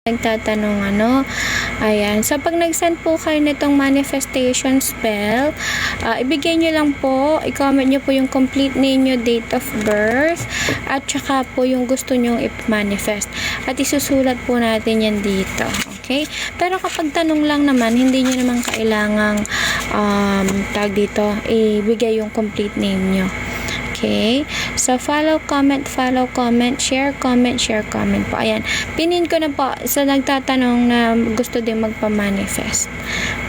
nagtatanong ano. Ayan. So, pag nag-send po kayo nitong manifestation spell, ibigay nyo lang po, i-comment nyo po yung complete name nyo, date of birth, at saka po yung gusto nyo i-manifest. At isusulat po natin yan dito. Okay? Pero kapag tanong lang naman, hindi nyo naman kailangang tag dito, ibigay yung complete name nyo. Okay? So, follow, comment, share, comment po. Ayan. Pinin ko na po sa nagtatanong na gusto din magpa-manifest.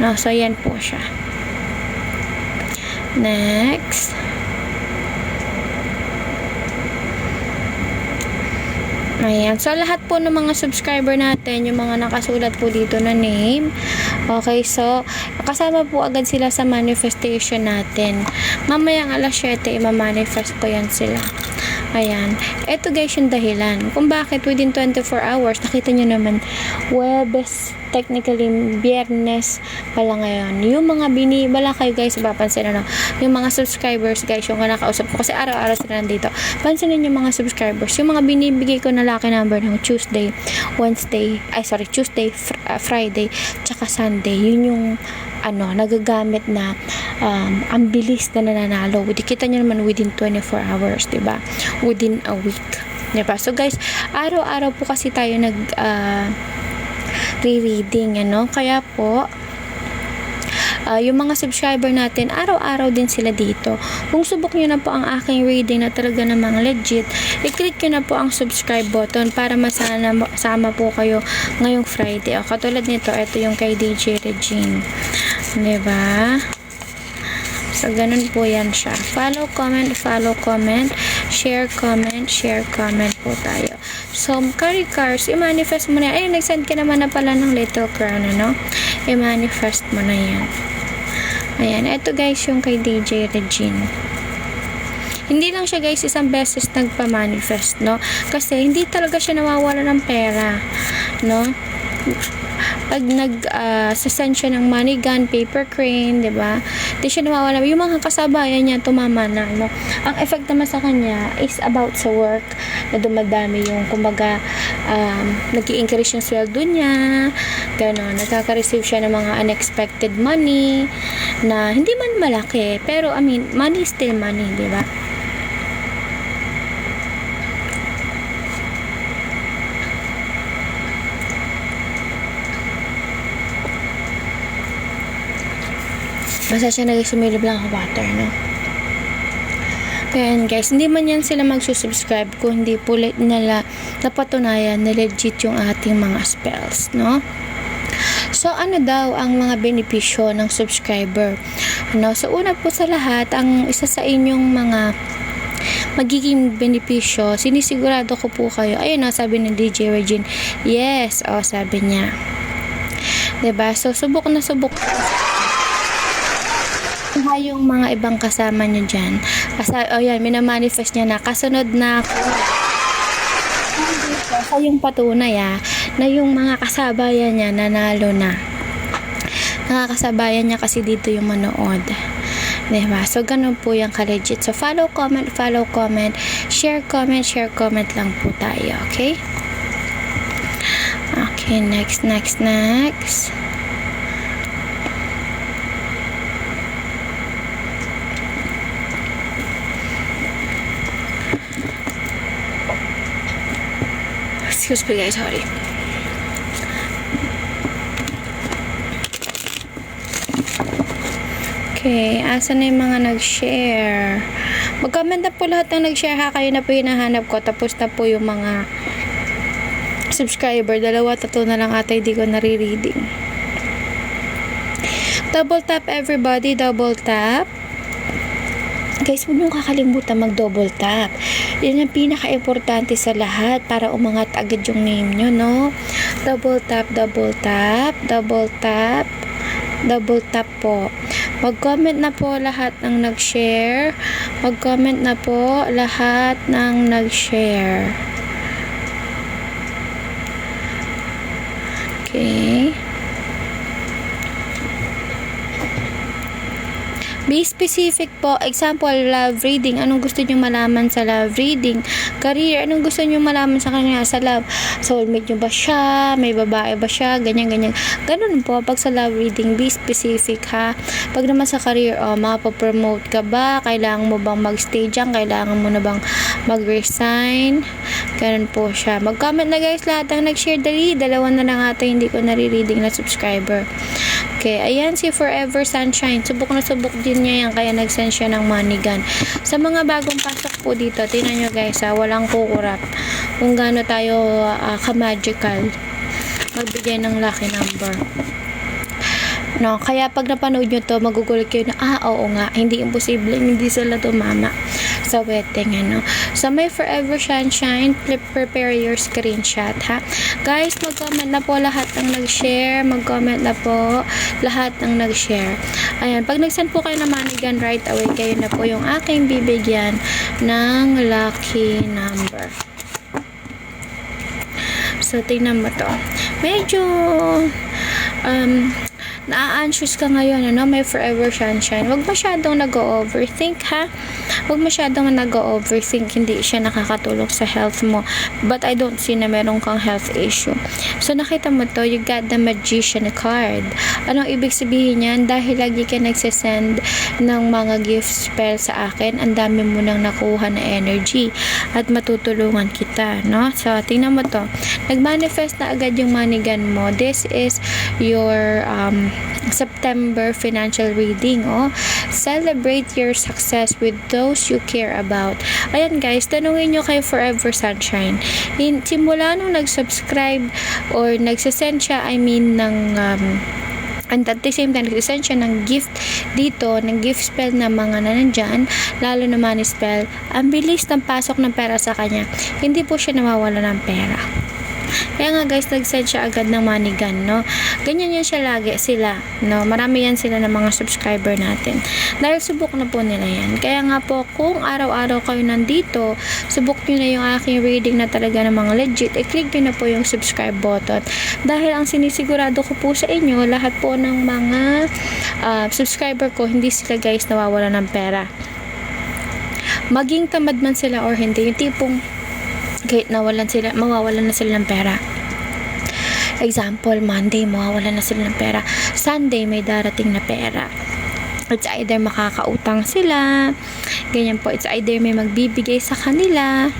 No? So, ayan po siya. Next. Ayan. So, lahat po ng mga subscriber natin, yung mga nakasulat po dito na name. Okay, so, kasama po agad sila sa manifestation natin. Mamayang alas 7, ima-manifest ko yan sila. Ayan. Ito guys yung dahilan. Kung bakit within 24 hours, nakita nyo naman, Webes, technically, Biyernes pala ngayon. Yung mga wala kayo guys, papansin ano, yung mga subscribers guys, yung nakausap ko, kasi araw-araw sila nandito. Pansinin yung mga subscribers, yung mga binibigay ko na lucky number ng Tuesday, Friday, tsaka Sunday, yun yung nagagamit na ang bilis na nananalo. Kita nyo naman within 24 hours, diba? Within a week. Diba? So guys, araw-araw po kasi tayo re-reading, kaya po yung mga subscriber natin, araw-araw din sila dito. Kung subok nyo na po ang aking reading na talaga namang legit, i-click nyo na po ang subscribe button para masama po kayo ngayong Friday. Katulad nito, ito yung kay DJ Regine. Diba? So, ganun po yan siya. Follow, comment, share, comment po tayo. So, Cars, i-manifest mo na. Ayun, nag-send ka naman na pala ng little crown, I-manifest mo na yan. Ayan, eto guys yung kay DJ Regine. Hindi lang siya guys isang beses nagpa-manifest, Kasi hindi talaga siya nawawala ng pera, Pag sasend siya ng money gun, paper crane, diba? Hindi siya nawawala. Yung mga kasabayan niya, tumama na, Ang effect naman sa kanya is about sa work, na dumadami yung, kumbaga, nag-i-increase yung sweldo niya, gano'n. Nagkaka-receive siya ng mga unexpected money, na hindi man malaki, pero, money is still money, diba? Basta siya nag-sumilib lang ang water, Kaya guys, hindi man yan sila magsusubscribe kung hindi po nila napatunayan na legit yung ating mga spells, So, ano daw ang mga benepisyo ng subscriber? So, una po sa lahat, ang isa sa inyong mga magiging benepisyo, sinisigurado ko po kayo. Ayun sabi ni DJ Regine. Yes, sabi niya. Diba? So, subok na subok yung mga ibang kasama nyo dyan. Yan, minamanifest niya na kasunod na sa yung patunay na yung mga kasabayan niya nanalo na. Nakakasabayan niya kasi dito yung manood. Diba? So, ganun po yung ka-legit. So, follow, comment, share, comment lang po tayo. Okay? Okay, next. Excuse me guys, sorry. Okay, asa na yung mga nag-share? Mag-comment na po lahat ng nag-share kayo na po hinahanap ko. Tapos na po yung mga subscriber. 2-3 na lang ata hindi ko nare-reading. Double tap everybody, double tap. Guys, huwag niyong kakalimutan mag-double tap. Yan ang pinaka-importante sa lahat para umangat agad yung name nyo, Double tap po. Mag-comment na po lahat ng nag-share. Okay. Be specific po. Example, love reading. Anong gusto nyo malaman sa love reading? Career. Anong gusto nyo malaman sa kanya sa love? Soulmate nyo ba siya? May babae ba siya? Ganyan, ganyan. Ganun po. Pag sa love reading, be specific ha. Pag naman sa career, mapapromote ka ba? Kailangan mo bang mag-stay dyan? Kailangan mo na bang mag-resign? Ganun po siya. Mag-comment na guys lahat ang nag-share. Dali. Dalawa na lang ata hindi ko nare-reading na subscriber. Okay, ayan si Forever Sunshine. Subok na subok din niya yan, kaya nag-send siya ng money gun. Sa mga bagong pasok po dito, tingnan nyo guys walang kukurap. Kung gaano tayo ka-magical magbigay ng lucky number. No, kaya pag napanood nyo to, magugulat kayo na, oo nga, hindi imposible, hindi sila tumama sa wedding, ano. So, may Forever Sunshine, prepare your screenshot, ha. Guys, mag-comment na po lahat ng nag-share, mag-comment na po lahat ng nag-share. Ayan, pag nag-send po kayo ng money gun right away, kayo na po yung aking bibigyan ng lucky number. So, tingnan mo to. Medyo, na-anxious ka ngayon, ano, may Forever Sunshine. Huwag masyadong nag-overthink, ha? Huwag masyadong nag-overthink. Hindi siya nakakatulong sa health mo. But I don't see na meron kang health issue. So, nakita mo to, you got the Magician card. Anong ibig sabihin yan? Dahil lagi ka nagsasend ng mga gift spell sa akin, ang dami mo nang nakuha na energy. At matutulungan kita, no? So, tingnan mo to. Nag-manifest na agad yung money gun mo. This is your September financial reading. Celebrate your success with those you care about. Ayan guys, tanungin nyo kay Forever Sunshine. Simula nung nag-subscribe or nagsasend siya, and at the same time, nagsasend siya ng gift dito, ng gift spell na mga nanandyan, lalo na money spell, ang bilis ng pasok ng pera sa kanya. Hindi po siya nawawala ng pera. Kaya nga guys, nag-send siya agad ng money gun, no? Ganyan yan siya lagi, sila, no? Marami yan sila ng mga subscriber natin. Dahil subok na po nila yan. Kaya nga po, kung araw-araw kayo nandito, subok nyo na yung aking reading na talaga ng mga legit, i-click nyo na po yung subscribe button. Dahil ang sinisigurado ko po sa inyo, lahat po ng mga subscriber ko, hindi sila guys nawawala ng pera. Maging tamad man sila or hindi, yung tipong kahit mawawalan na sila ng pera. Example, Monday, mawawalan na sila ng pera. Sunday, may darating na pera. It's either makakautang sila, ganyan po. It's either may magbibigay sa kanila.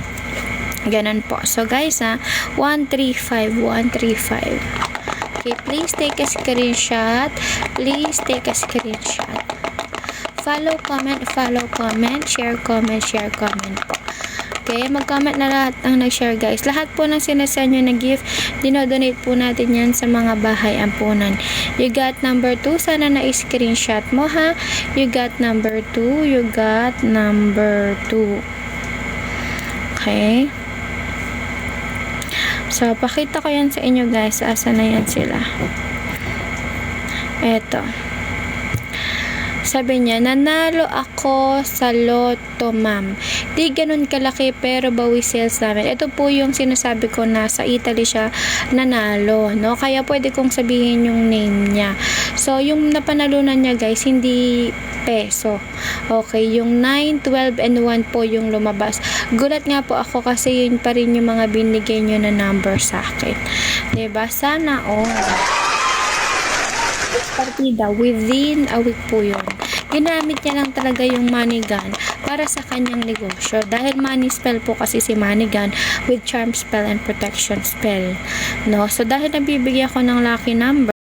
Ganun po. So guys, 135, 135. Okay, please take a screenshot. Please take a screenshot. Follow, comment, share, comment po. Okay, mag-comment na lahat ng nag-share guys. Lahat po ng sinasend nyo na gift, dinodonate po natin yan sa mga bahay ampunan. You got number 2, sana na-screenshot mo ha. You got number 2, you got number 2. Okay. So, pakita ko yan sa inyo guys. Asa na yan sila. Eto. Sabi niya, nanalo ako sa loto, ma'am. Di ganun kalaki pero bawi sales namin. Ito po yung sinasabi ko na sa Italy siya nanalo, no? Kaya pwede kong sabihin yung name niya. So, yung napanalunan niya guys, hindi peso. Okay, yung 9, 12, and 1 po yung lumabas. Gulat nga po ako kasi yun pa rin yung mga binigay nyo na number sa akin. Diba? Sana partida within a week po yun. Ginamit niya lang talaga yung money gun para sa kanyang negosyo. Dahil money spell po kasi si money gun with charm spell and protection spell. No? So, dahil nabibigyan ko ng lucky number,